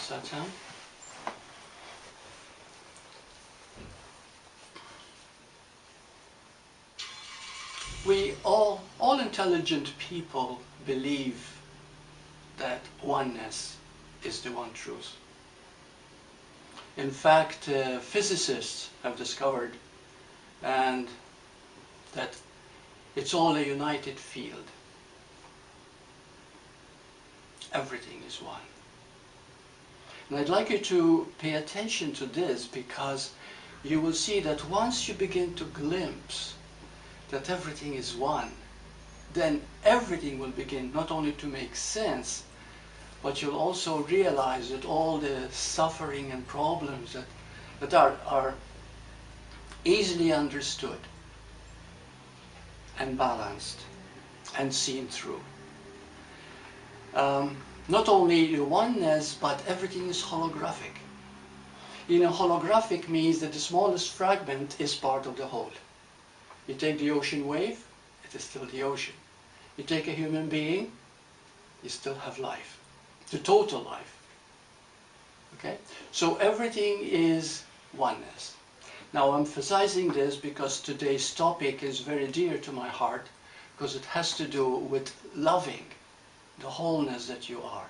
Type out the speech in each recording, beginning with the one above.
Does that sound? We all intelligent people believe that oneness is the one truth. In fact, physicists have discovered and that it's all a united field. Everything is one. And I'd like you to pay attention to this, because you will see that once you begin to glimpse that everything is one, then everything will begin not only to make sense, but you'll also realize that all the suffering and problems that are easily understood and balanced and seen through. Not only the oneness, but everything is holographic. You know, holographic means that the smallest fragment is part of the whole. You take the ocean wave, it is still the ocean. You take a human being, you still have life. The total life. Okay? So everything is oneness. Now I'm emphasizing this because today's topic is very dear to my heart, because it has to do with loving the wholeness that you are.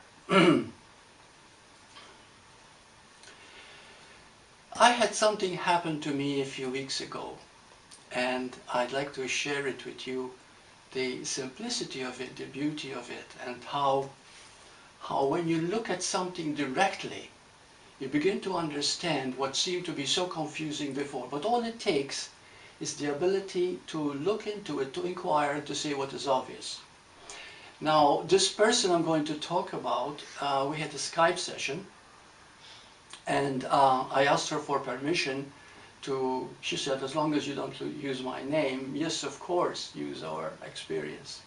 I had something happen to me a few weeks ago, and I'd like to share it with you, the simplicity of it, the beauty of it, and how when you look at something directly, you begin to understand what seemed to be so confusing before. But all it takes is the ability to look into it, to inquire, to see what is obvious. Now, this person I'm going to talk about, we had a Skype session, and I asked her for permission to, she said, as long as you don't use my name, yes, of course, use our experience.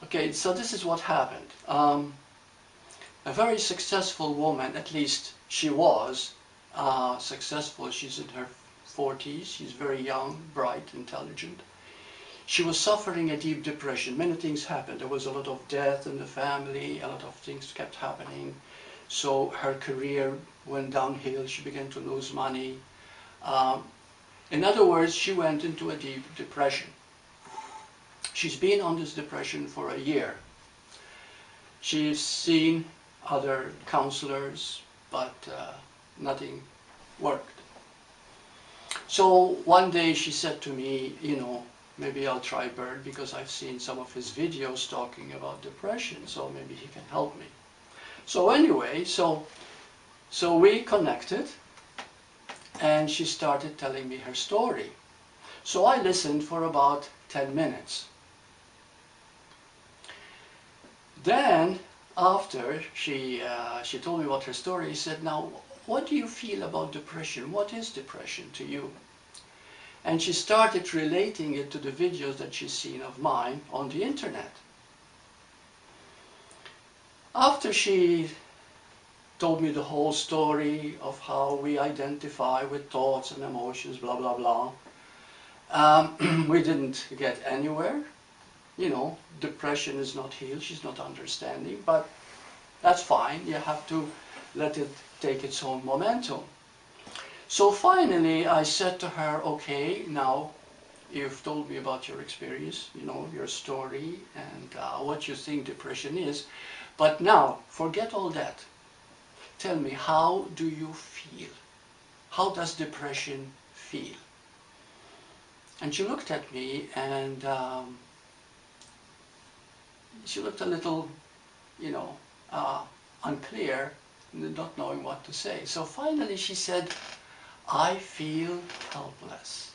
Okay, so this is what happened. A very successful woman, at least she was successful. She's in her 40s, she's very young, bright, intelligent. She was suffering a deep depression. Many things happened. There was a lot of death in the family, a lot of things kept happening. So her career went downhill, she began to lose money. In other words, she went into a deep depression. She's been on this depression for a year. She's seen other counselors, but nothing worked. So one day she said to me, you know, maybe I'll try Burt, because I've seen some of his videos talking about depression, so maybe he can help me. So anyway, so we connected, and she started telling me her story. So I listened for about 10 minutes. Then, after she told me what her story, she said, now, what do you feel about depression? What is depression to you? And she started relating it to the videos that she's seen of mine on the internet. After she told me the whole story of how we identify with thoughts and emotions, blah, blah, blah, we didn't get anywhere. You know, depression is not healed, she's not understanding, but that's fine. You have to let it take its own momentum. So finally I said to her, okay, now you've told me about your experience, you know, your story and what you think depression is, but now forget all that. Tell me, how do you feel? How does depression feel? And she looked at me, and she looked a little, you know, unclear, not knowing what to say. So finally she said, I feel helpless.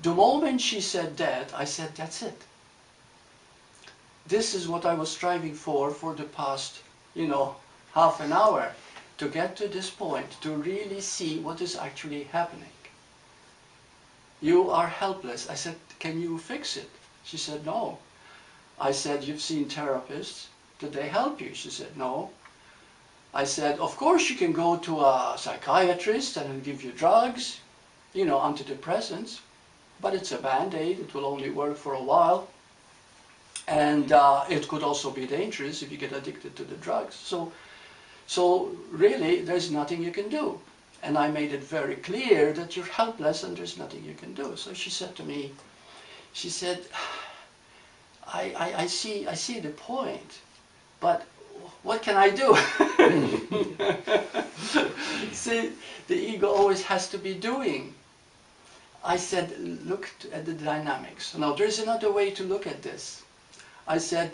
The moment she said that, I said, that's it. This is what I was striving for the past, you know, half an hour, to get to this point, to really see what is actually happening. You are helpless. I said, can you fix it? She said, no. I said, you've seen therapists. Did they help you? She said, no. I said, of course you can go to a psychiatrist and he'll give you drugs, you know, antidepressants, but it's a band-aid. It will only work for a while. And it could also be dangerous if you get addicted to the drugs. So So really, there's nothing you can do. And I made it very clear that you're helpless and there's nothing you can do. So she said to me, she said, I see the point, but what can I do? See, the ego always has to be doing. I said, look at the dynamics. Now, there's another way to look at this. I said,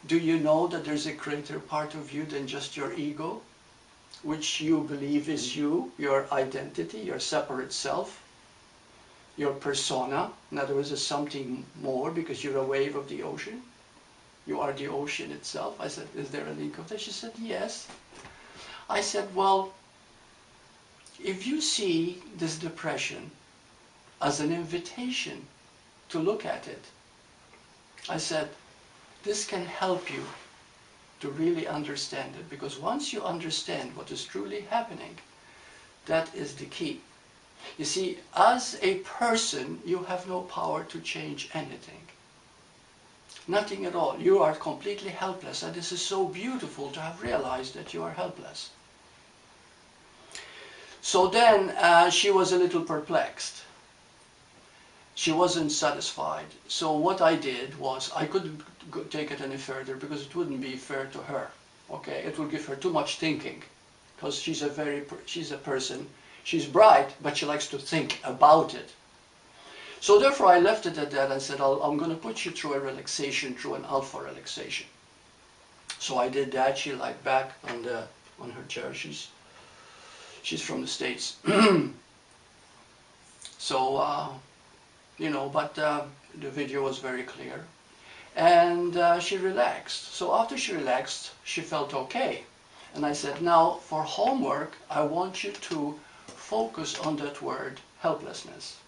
do you know that there's a greater part of you than just your ego, which you believe is you, your identity, your separate self, your persona? In other words, there's something more because you're a wave of the ocean. You are the ocean itself. I said, is there a link of that? She said, yes. I said, well, if you see this depression as an invitation to look at it, I said, this can help you to really understand it, because once you understand what is truly happening, that is the key. You see, as a person, you have no power to change anything. Nothing at all. You are completely helpless, and this is so beautiful to have realized that you are helpless. So then she was a little perplexed. She wasn't satisfied. So what I did was, I couldn't take it any further because it wouldn't be fair to her. Okay, it would give her too much thinking, because she's a person. She's bright, but she likes to think about it. So therefore I left it at that and said, I'm going to put you through a relaxation, through an alpha relaxation. So I did that. She lied back on her chair. She's from the States. So, you know, but the video was very clear. And she relaxed. So after she relaxed, she felt okay. And I said, now for homework, I want you to focus on that word, helplessness.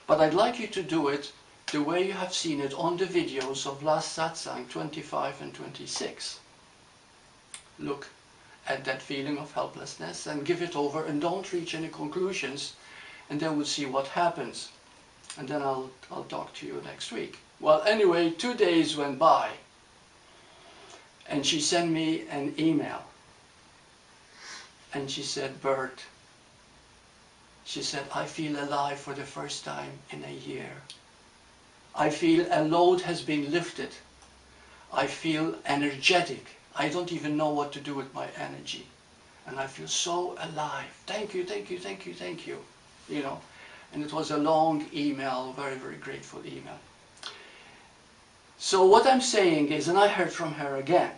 But I'd like you to do it the way you have seen it on the videos of last satsang 25 and 26. Look at that feeling of helplessness and give it over, and don't reach any conclusions, and then we'll see what happens. And then I'll talk to you next week. Well, anyway, 2 days went by, and she sent me an email. And she said, Burt, she said, I feel alive for the first time in a year. I feel a load has been lifted. I feel energetic. I don't even know what to do with my energy. And I feel so alive. Thank you, thank you, thank you, thank you. You know, and it was a long email, very, very grateful email. So what I'm saying is, and I heard from her again,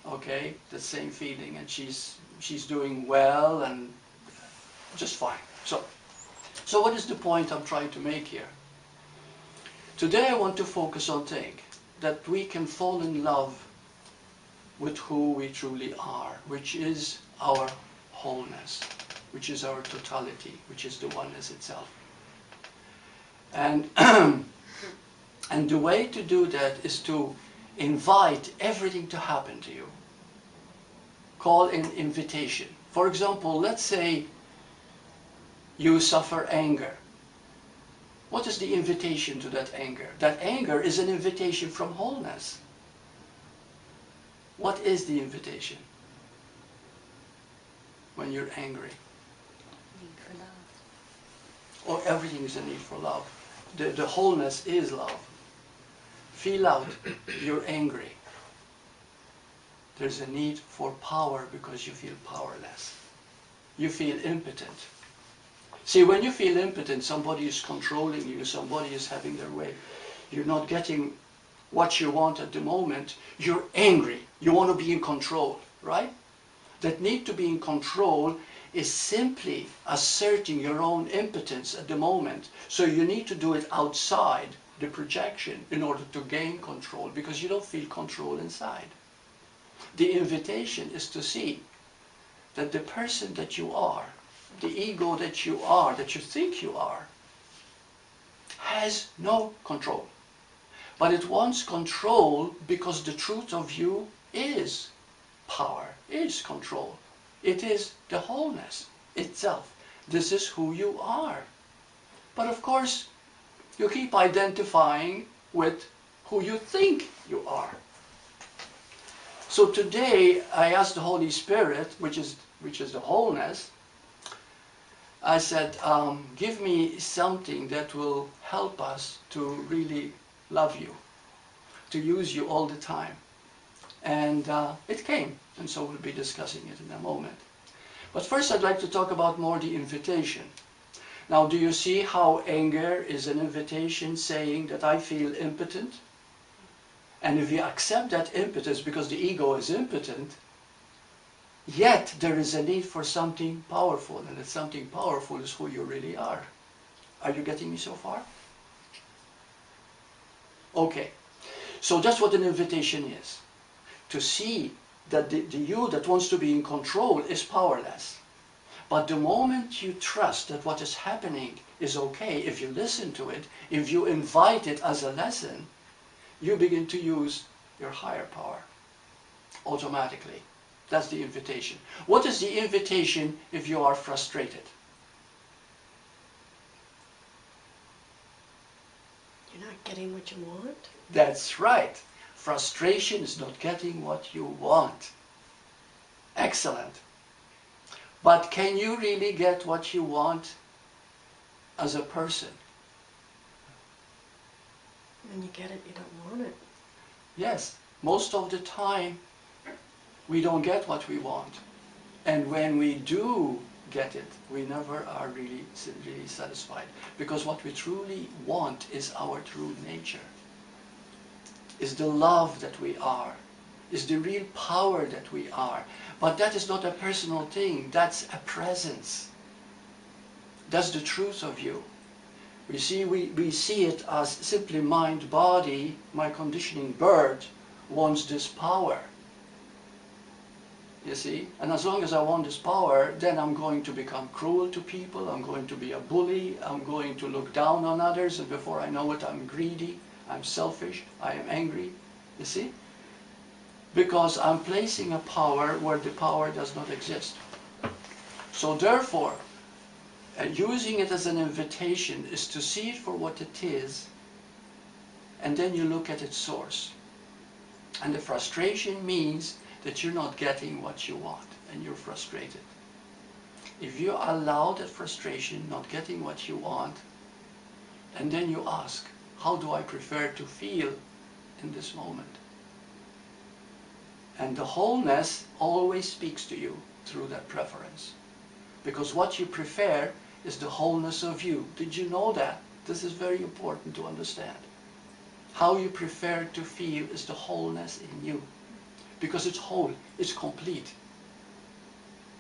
okay, the same feeling, and she's doing well and just fine. So what is the point I'm trying to make here? Today I want to focus on that we can fall in love with who we truly are, which is our wholeness, which is our totality, which is the oneness itself. And and the way to do that is to invite everything to happen to you. Call in invitation. For example, let's say you suffer anger. What is the invitation to that anger? That anger is an invitation from wholeness. What is the invitation when you're angry? Need for love. Or everything is a need for love. The wholeness is love. Feel out you're angry. There's a need for power because you feel powerless. You feel impotent. See, when you feel impotent, somebody is controlling you, somebody is having their way. You're not getting what you want at the moment. You're angry. You want to be in control, right? That need to be in control is simply asserting your own impotence at the moment. So you need to do it outside the projection in order to gain control, because you don't feel control inside. The invitation is to see that the person that you are, the ego that you are, that you think you are, has no control. But it wants control because the truth of you is power, is control. It is the wholeness itself. This is who you are. But of course, you keep identifying with who you think you are. So today I asked the Holy Spirit, which is the wholeness, I said, give me something that will help us to really love you, to use you all the time. And it came, and so we'll be discussing it in a moment. But first I'd like to talk about more the invitation. Now, do you see how anger is an invitation saying that I feel impotent? And if you accept that impotence because the ego is impotent, yet there is a need for something powerful, and that something powerful is who you really are. Are you getting me so far? Okay, so that's what an invitation is. To see that the you that wants to be in control is powerless. But the moment you trust that what is happening is okay, if you listen to it, if you invite it as a lesson, you begin to use your higher power automatically. That's the invitation. What is the invitation if you are frustrated? You're not getting what you want? That's right. Frustration is not getting what you want. Excellent. But can you really get what you want as a person? When you get it, you don't want it. Yes, most of the time we don't get what we want. And when we do get it, we never are really satisfied. Because what we truly want is our true nature. Is the love that we are. Is the real power that we are. But that is not a personal thing. That's a presence. That's the truth of you. We see it as simply mind, body. My conditioning Burt wants this power. You see? And as long as I want this power, then I'm going to become cruel to people. I'm going to be a bully. I'm going to look down on others. And before I know it, I'm greedy. I'm selfish. I am angry. You see? Because I'm placing a power where the power does not exist. So therefore, using it as an invitation is to see it for what it is, and then you look at its source. And the frustration means that you're not getting what you want, and you're frustrated. If you allow that frustration, not getting what you want, and then you ask, how do I prefer to feel in this moment? And the wholeness always speaks to you through that preference. Because what you prefer is the wholeness of you. Did you know that? This is very important to understand. How you prefer to feel is the wholeness in you. Because it's whole, it's complete.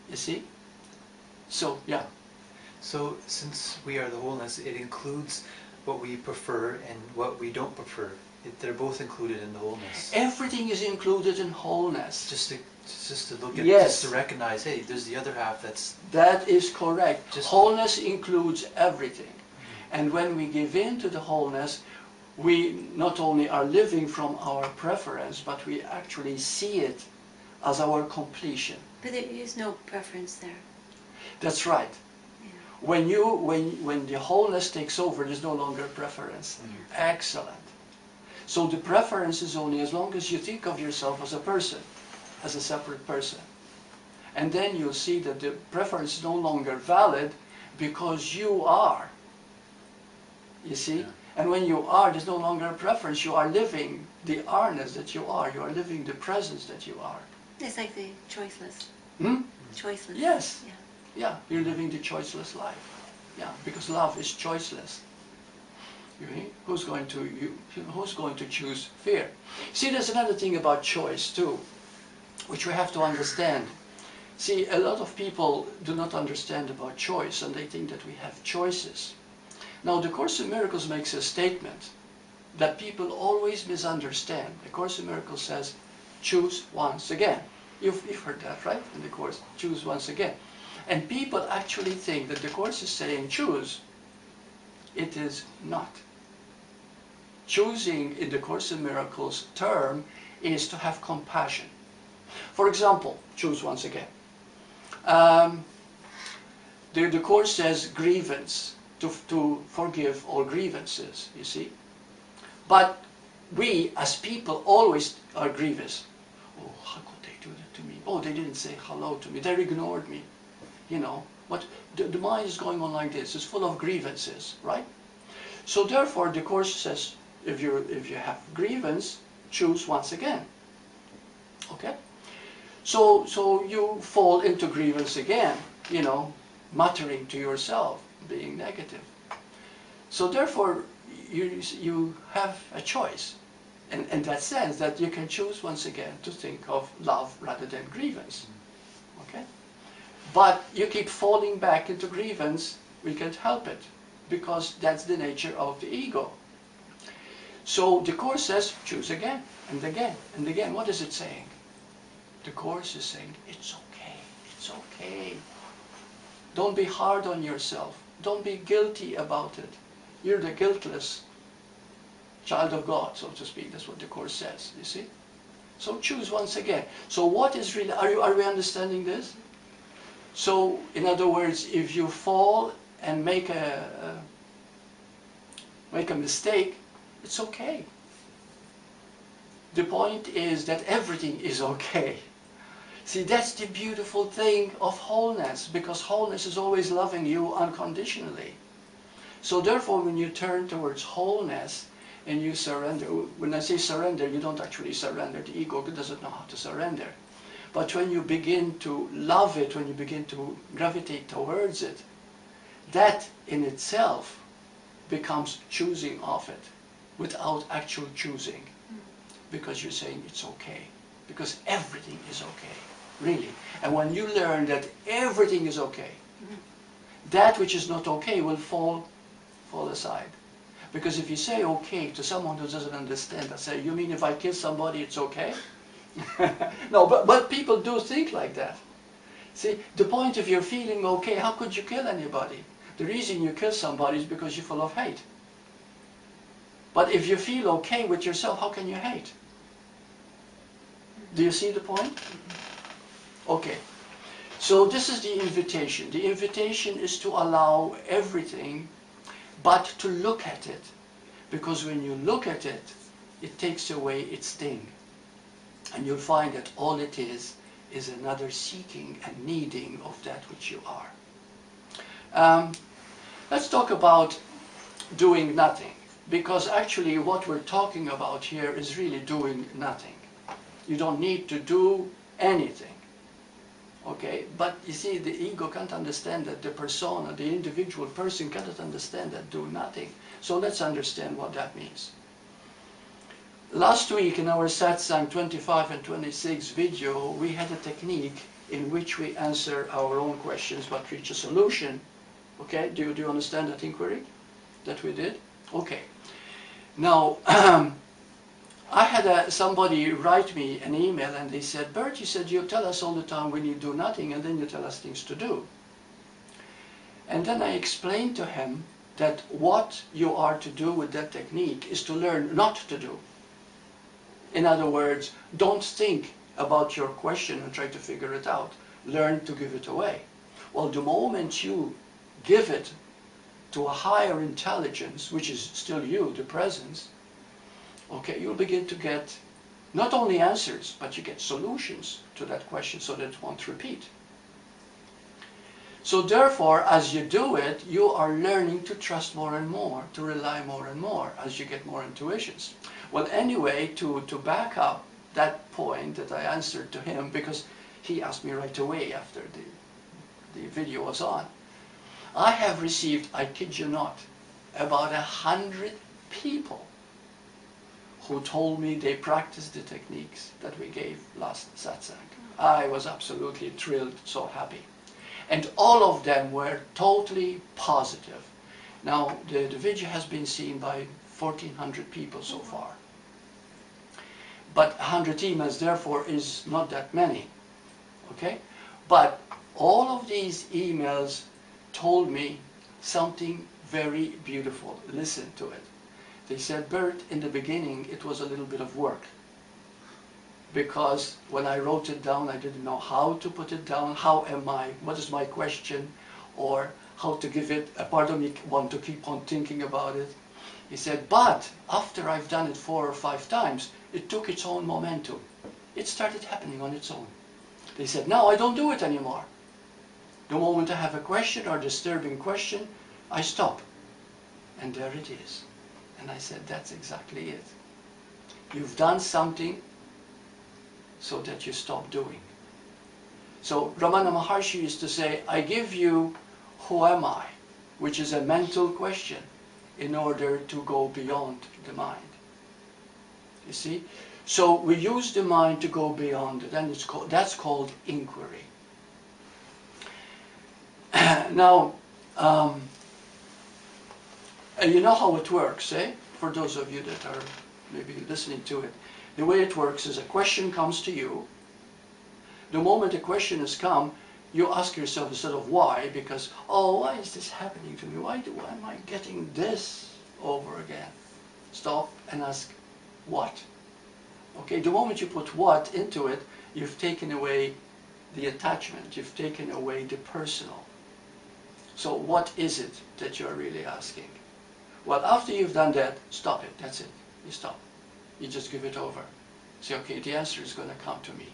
You see? So, yeah. So, since we are the wholeness, it includes what we prefer and what we don't prefer. They're both included in the wholeness. Everything is included in wholeness. Just to look at, yes. Just to recognize, hey, there's the other half that's... That is correct. Wholeness includes everything. Mm-hmm. And when we give in to the wholeness, we not only are living from our preference, but we actually see it as our completion. But there is no preference there. That's right. Yeah. When the wholeness takes over, there's no longer preference. Mm-hmm. Excellent. So the preference is only as long as you think of yourself as a person, as a separate person. And then you'll see that the preference is no longer valid because you are. You see? Yeah. And when you are, there's no longer a preference. You are living the are-ness that you are. You are living the presence that you are. It's like the choiceless. Hmm? Choiceless. Yes. Yeah. Yeah, you're living the choiceless life. Yeah, because love is choiceless. Who's going to choose fear? See, there's another thing about choice too, which we have to understand. See, a lot of people do not understand about choice, and they think that we have choices. Now, the Course in Miracles makes a statement that people always misunderstand. The Course in Miracles says, choose once again. You've heard that, right? In the Course, choose once again. And people actually think that the Course is saying choose. It is not. Choosing in the Course in Miracles term is to have compassion. For example, choose once again. The Course says grievance, to forgive all grievances, you see. But we as people always are grievous. Oh, how could they do that to me? Oh, they didn't say hello to me. They ignored me. You know, but the mind is going on like this. It's full of grievances, right? So therefore, the Course says, if you have grievance, choose once again. Okay? So you fall into grievance again, you know, muttering to yourself, being negative. So therefore, you have a choice. In that sense, that you can choose once again to think of love rather than grievance. Okay? But you keep falling back into grievance, we can't help it, because that's the nature of the ego. So the Course says, choose again, and again, and again. What is it saying? The Course is saying, it's okay, it's okay. Don't be hard on yourself. Don't be guilty about it. You're the guiltless child of God, so to speak. That's what the Course says, you see? So choose once again. So what is really, are we understanding this? So, in other words, if you fall and make a mistake, it's okay. The point is that everything is okay. See, that's the beautiful thing of wholeness, because wholeness is always loving you unconditionally. So therefore, when you turn towards wholeness and you surrender, when I say surrender, you don't actually surrender. The ego doesn't know how to surrender. But when you begin to love it, when you begin to gravitate towards it, that in itself becomes choosing of it without actual choosing. Because you're saying it's okay. Because everything is okay, really. And when you learn that everything is okay, that which is not okay will fall aside. Because if you say okay to someone who doesn't understand, I say, you mean if I kill somebody it's okay? No, but people do think like that. See, the point of your feeling okay, how could you kill anybody? The reason you kill somebody is because you're full of hate. But if you feel okay with yourself, how can you hate? Do you see the point? Okay. So this is the invitation. The invitation is to allow everything, but to look at it. Because when you look at it, it takes away its sting. And you'll find that all it is another seeking and needing of that which you are. Let's talk about doing nothing. Because actually what we're talking about here is really doing nothing. You don't need to do anything. Okay? But you see, the ego can't understand that. The persona, the individual person cannot understand that do nothing. So let's understand what that means. Last week in our satsang 25 and 26 video, we had a technique in which we answer our own questions but reach a solution. Okay? Do you understand that inquiry that we did? Okay. Now, I had somebody write me an email and they said, Burt, you said you tell us all the time when you do nothing and then you tell us things to do. And then I explained to him that what you are to do with that technique is to learn not to do. In other words, don't think about your question and try to figure it out. Learn to give it away. Well, the moment you give it to a higher intelligence, which is still you, the presence, okay, you'll begin to get not only answers, but you get solutions to that question so that it won't repeat. So therefore, as you do it, you are learning to trust more and more, to rely more and more as you get more intuitions. Well, anyway, to back up that point that I answered to him, because he asked me right away after the video was on, I have received, I kid you not, about 100 people who told me they practiced the techniques that we gave last satsang. I was absolutely thrilled, so happy. And all of them were totally positive. Now, the video has been seen by 1,400 people so far. But 100 emails, therefore, is not that many. Okay? But all of these emails told me something very beautiful. Listen to it. They said, Burt, in the beginning, it was a little bit of work. Because when I wrote it down, I didn't know how to put it down, what is my question, or how to give it. A part of me want to keep on thinking about it. He said, but after I've done it 4 or 5 times, it took its own momentum. it started happening on its own. They said, now I don't do it anymore. The moment I have a question or disturbing question, I stop. And there it is. And I said, that's exactly it. You've done something so that you stop doing. So Ramana Maharshi used to say, I give you who am I, which is a mental question, in order to go beyond the mind. You see? So we use the mind to go beyond it, and that's called inquiry. Now, you know how it works, eh? For those of you that are maybe listening to it. The way it works is a question comes to you. The moment a question has come, you ask yourself instead of why, because, oh, why is this happening to me? Why am I getting this over again? Stop and ask, what? Okay, the moment you put what into it, you've taken away the attachment, you've taken away the personal. So what is it that you're really asking? Well, after you've done that, stop it, that's it. You stop. You just give it over. Say, okay, the answer is going to come to me.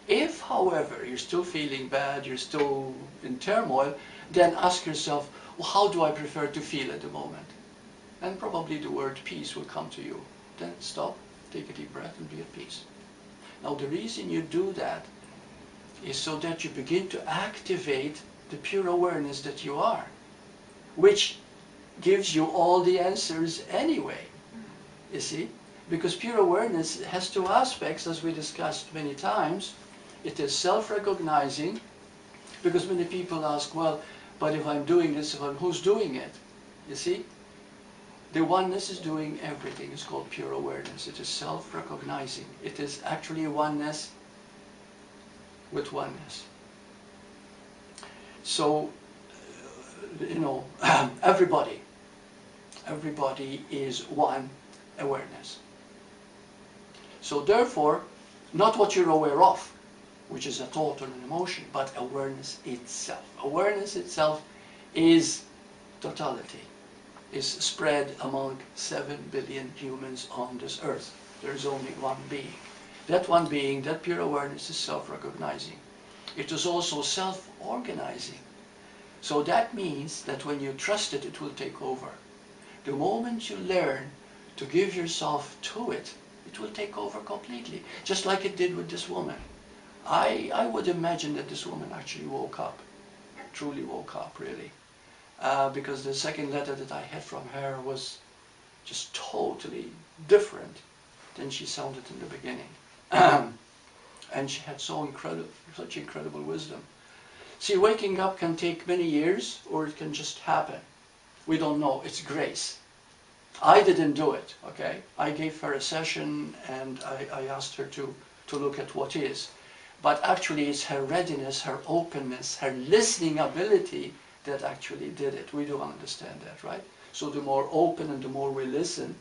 If, however, you're still feeling bad, you're still in turmoil, then ask yourself, well, how do I prefer to feel at the moment? And probably the word peace will come to you. Then stop, take a deep breath and be at peace. Now the reason you do that is so that you begin to activate the pure awareness that you are, which gives you all the answers anyway, you see? Because pure awareness has two aspects, as we discussed many times. It is self-recognizing, because many people ask, well, but if I'm doing this, who's doing it? You see? The oneness is doing everything. It's called pure awareness. It is self-recognizing. It is actually oneness with oneness. So, you know, everybody is one awareness. So therefore, not what you're aware of, which is a thought or an emotion, but awareness itself. Awareness itself is totality, is spread among 7 billion humans on this earth. There's only one being. That one being, that pure awareness, is self-recognizing. It is also self-organizing. So that means that when you trust it, it will take over. The moment you learn to give yourself to it, it will take over completely, just like it did with this woman. I would imagine that this woman actually woke up, truly woke up, really. Because the second letter that I had from her was just totally different than she sounded in the beginning. And she had such incredible wisdom. See, waking up can take many years, or it can just happen. We don't know. It's grace. I didn't do it, okay? I gave her a session and I asked her to look at what is. But actually it's her readiness, her openness, her listening ability that actually did it. We don't understand that, right? So the more open and the more we listen,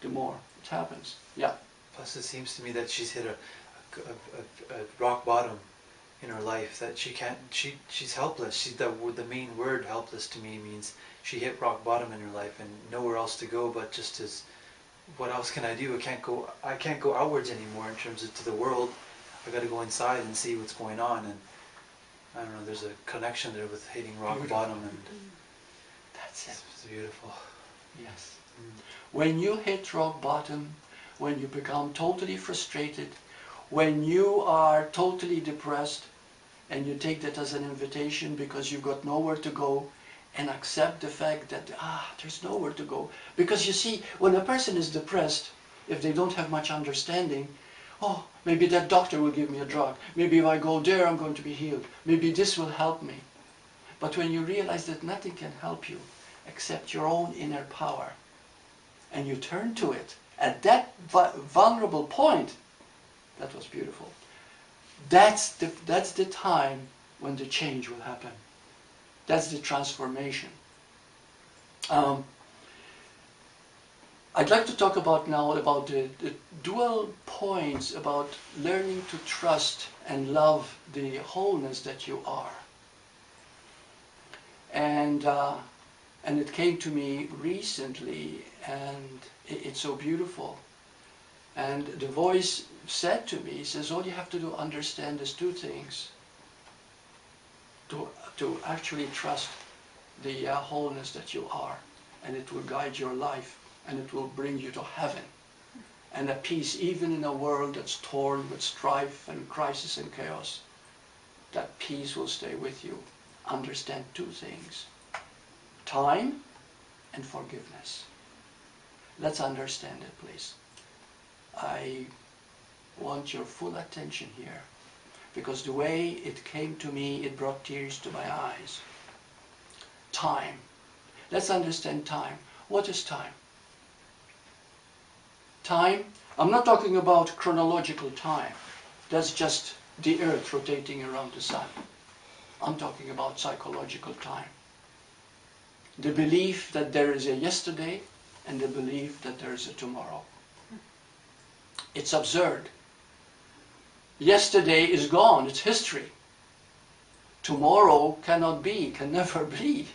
the more it happens. Yeah. Plus it seems to me that she's hit a rock bottom in her life, that she's helpless. The main word helpless to me means she hit rock bottom in her life and nowhere else to go but just as, what else can I do? I can't go outwards anymore in terms of to the world. I got to go inside and see what's going on, and I don't know, there's a connection there with hitting rock bottom, and that's it. It's beautiful. Yes. When you hit rock bottom, when you become totally frustrated, when you are totally depressed, and you take that as an invitation because you've got nowhere to go, and accept the fact that, there's nowhere to go. Because you see, when a person is depressed, if they don't have much understanding, oh, maybe that doctor will give me a drug. Maybe if I go there, I'm going to be healed. Maybe this will help me. But when you realize that nothing can help you except your own inner power, and you turn to it, at that vulnerable point, that was beautiful. That's the time when the change will happen. That's the transformation. I'd like to talk about now about the dual points about learning to trust and love the wholeness that you are. And it came to me recently, and it's so beautiful. And the voice said to me, he says, all you have to do understand is two things. To actually trust the wholeness that you are, and it will guide your life, and it will bring you to heaven. And a peace, even in a world that's torn with strife and crisis and chaos, that peace will stay with you. Understand two things: time and forgiveness. Let's understand it, please. I want your full attention here, because the way it came to me, it brought tears to my eyes. Time. Let's understand time. What is time? Time, I'm not talking about chronological time. That's just the earth rotating around the sun. I'm talking about psychological time. The belief that there is a yesterday and the belief that there is a tomorrow. It's absurd. Yesterday is gone, it's history. Tomorrow cannot be, can never be.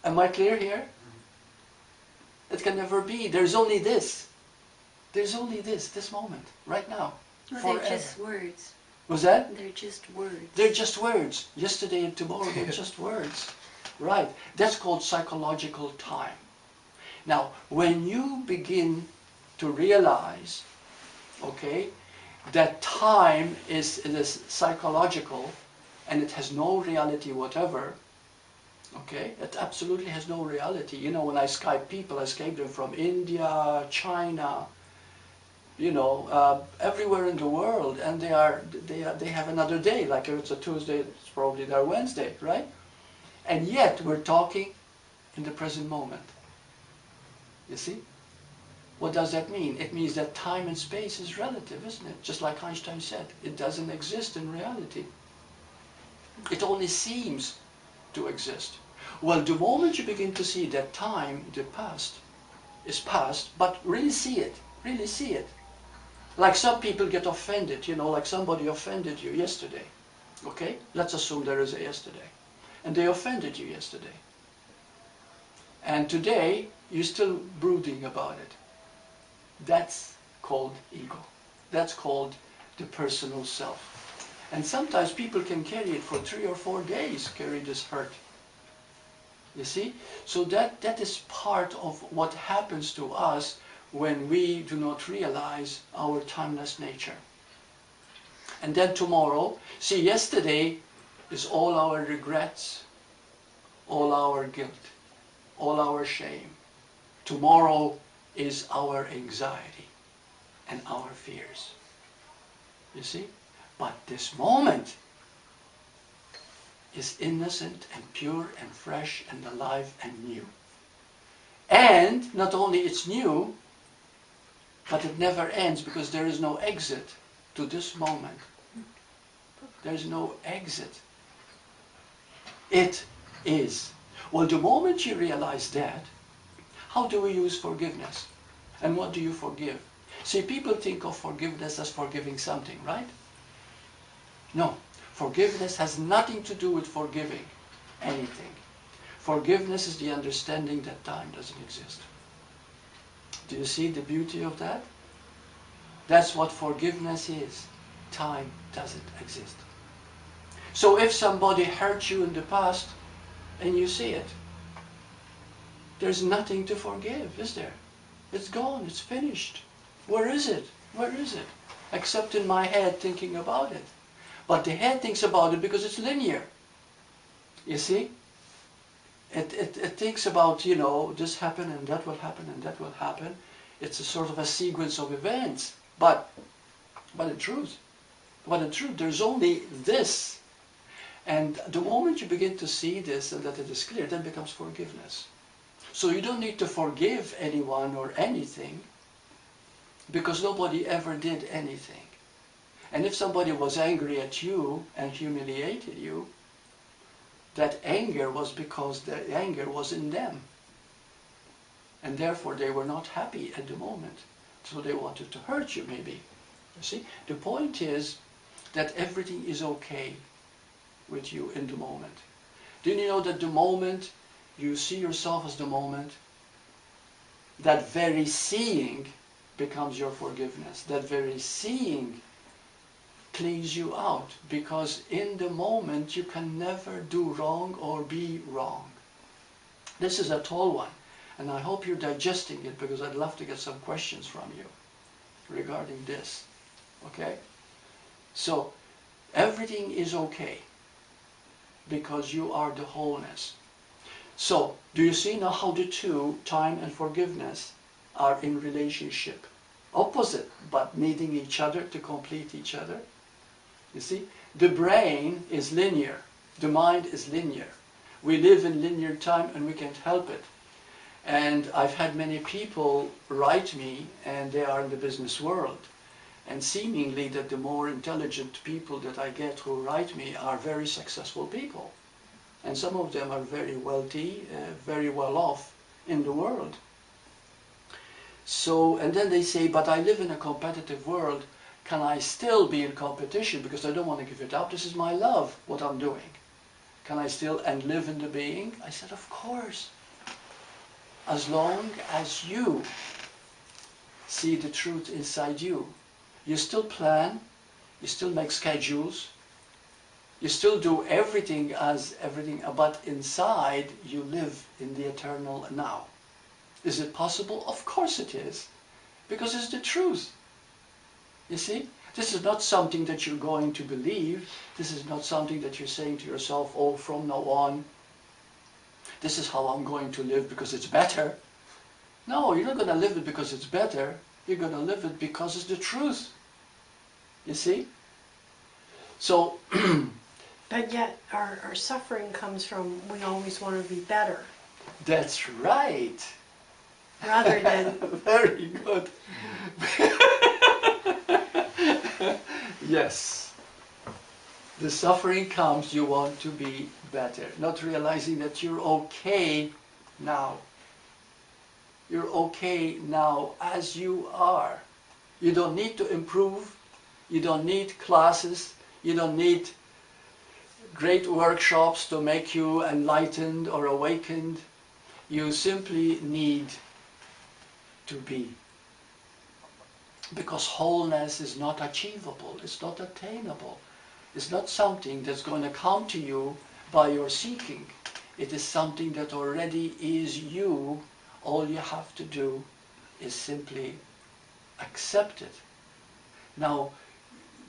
Am I clear here? It can never be. There's only this. There's only this moment, right now. Well, they're just words. Was that? They're just words. They're just words. Yesterday and tomorrow, they're just words. Right. That's called psychological time. Now, when you begin to realize, okay, that time is psychological and it has no reality whatever, okay, it absolutely has no reality. You know, when I Skype people, I Skype them from India, China, you know, everywhere in the world, and they have another day. Like if it's a Tuesday, it's probably their Wednesday, right? And yet we're talking in the present moment. You see? What does that mean? It means that time and space is relative, isn't it? Just like Einstein said, it doesn't exist in reality. It only seems to exist. Well, the moment you begin to see that time, the past, is past, but really see it, Like some people get offended, you know, like somebody offended you yesterday. Okay? Let's assume there is a yesterday. And they offended you yesterday. And today, you're still brooding about it. That's called ego. That's called the personal self. And sometimes people can carry it for 3 or 4 days, carry this hurt. You see? So that is part of what happens to us when we do not realize our timeless nature. And then tomorrow, see, yesterday is all our regrets, all our guilt, all our shame. Tomorrow is our anxiety and our fears. You see? But this moment is innocent and pure and fresh and alive and new. And not only it's new, but it never ends, because there is no exit to this moment. There is no exit. It is. Well, the moment you realize that, how do we use forgiveness? And what do you forgive? See, people think of forgiveness as forgiving something, right? No. Forgiveness has nothing to do with forgiving anything. Forgiveness is the understanding that time doesn't exist. Do you see the beauty of that? That's what forgiveness is. Time doesn't exist. So if somebody hurt you in the past and you see it, there's nothing to forgive, is there? It's gone, it's finished. Where is it? Where is it? Except in my head thinking about it. But the head thinks about it because it's linear. You see? It thinks about, you know, this happened and that will happen and that will happen. It's a sort of a sequence of events. But in truth, there's only this. And the moment you begin to see this and that it is clear, then becomes forgiveness. So you don't need to forgive anyone or anything, because nobody ever did anything. And if somebody was angry at you and humiliated you, that anger was because the anger was in them. And therefore they were not happy at the moment. So they wanted to hurt you, maybe. You see? The point is that everything is okay with you in the moment. Do you know that the moment you see yourself as the moment, that very seeing becomes your forgiveness. That very seeing cleans you out, because in the moment you can never do wrong or be wrong. This is a tall one, and I hope you're digesting it, because I'd love to get some questions from you regarding this. Okay? So, everything is okay, because you are the wholeness. So, do you see now how the two, time and forgiveness, are in relationship? Opposite, but needing each other to complete each other. You see? The brain is linear. The mind is linear. We live in linear time and we can't help it. And I've had many people write me, and they are in the business world. And seemingly that the more intelligent people that I get who write me are very successful people. And some of them are very wealthy, very well off in the world. So, and then they say, but I live in a competitive world. Can I still be in competition? Because I don't want to give it up. This is my love, what I'm doing. Can I still and live in the being? I said, of course. As long as you see the truth inside you. You still plan, you still make schedules, you still do everything but inside you live in the eternal now. Is it possible? Of course it is, because it's the truth. You see? This is not something that you're going to believe. This is not something that you're saying to yourself, oh, from now on, this is how I'm going to live because it's better. No, you're not going to live it because it's better. You're going to live it because it's the truth. You see? So, but yet our suffering comes from we always want to be better. That's right. Rather than... Very good. Yes. The suffering comes, you want to be better. Not realizing that you're okay now. You're okay now as you are. You don't need to improve. You don't need classes. You don't need great workshops to make you enlightened or awakened. You simply need to be. Because wholeness is not achievable. It's not attainable. It's not something that's going to come to you by your seeking. It is something that already is you. All you have to do is simply accept it. Now,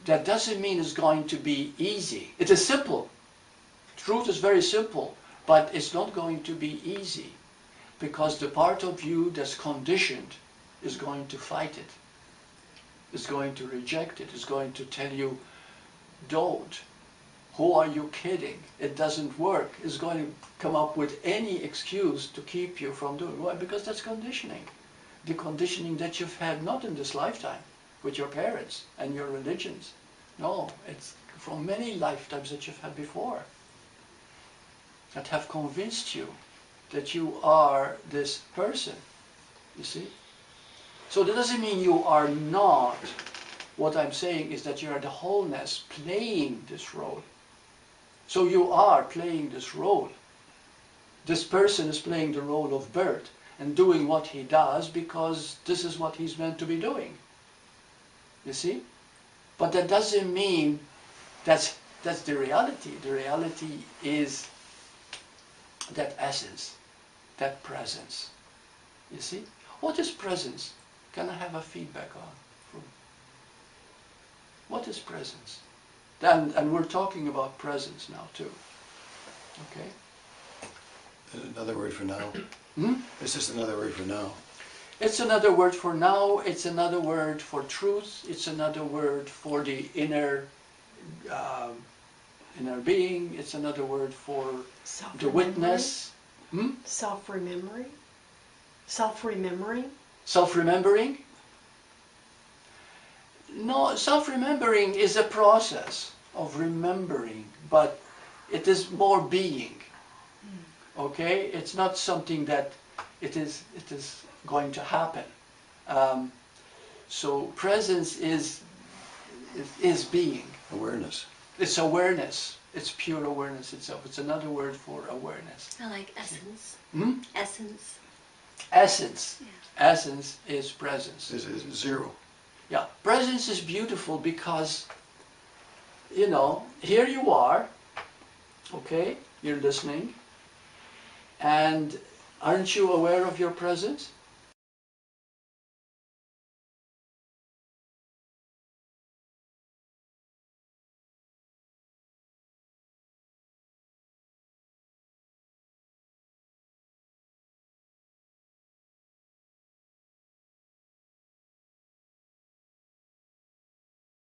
that doesn't mean it's going to be easy. It is simple. Truth is very simple, but it's not going to be easy, because the part of you that's conditioned is going to fight it. It's going to reject it. It's going to tell you, don't. Who are you kidding? It doesn't work. It's going to come up with any excuse to keep you from doing it. Why? Because that's conditioning. The conditioning that you've had not in this lifetime with your parents and your religions. No, it's from many lifetimes that you've had before that have convinced you that you are this person, you see? So that doesn't mean you are not. What I'm saying is that you are the wholeness playing this role. So you are playing this role. This person is playing the role of Burt and doing what he does because this is what he's meant to be doing. You see? But that doesn't mean that's the reality. The reality is that essence, that presence. You see? What is presence? Can I have a feedback on? What is presence? And we're talking about presence now too. Okay? Another word for now. It's just another word for now. It's another word for now. It's another word for truth. It's another word for the inner being. It's another word for the witness. Self-remembering? Self-remembering? Self-remembering? No, self-remembering is a process of remembering, but it is more being. Okay? It's not something that it is going to happen. So presence is being. Awareness. It's awareness. It's pure awareness itself. It's another word for awareness. I like essence. Hmm? Essence. essence. Essence is presence. This is zero. Yeah, presence is beautiful because, you know, here you are, okay, you're listening, and aren't you aware of your presence?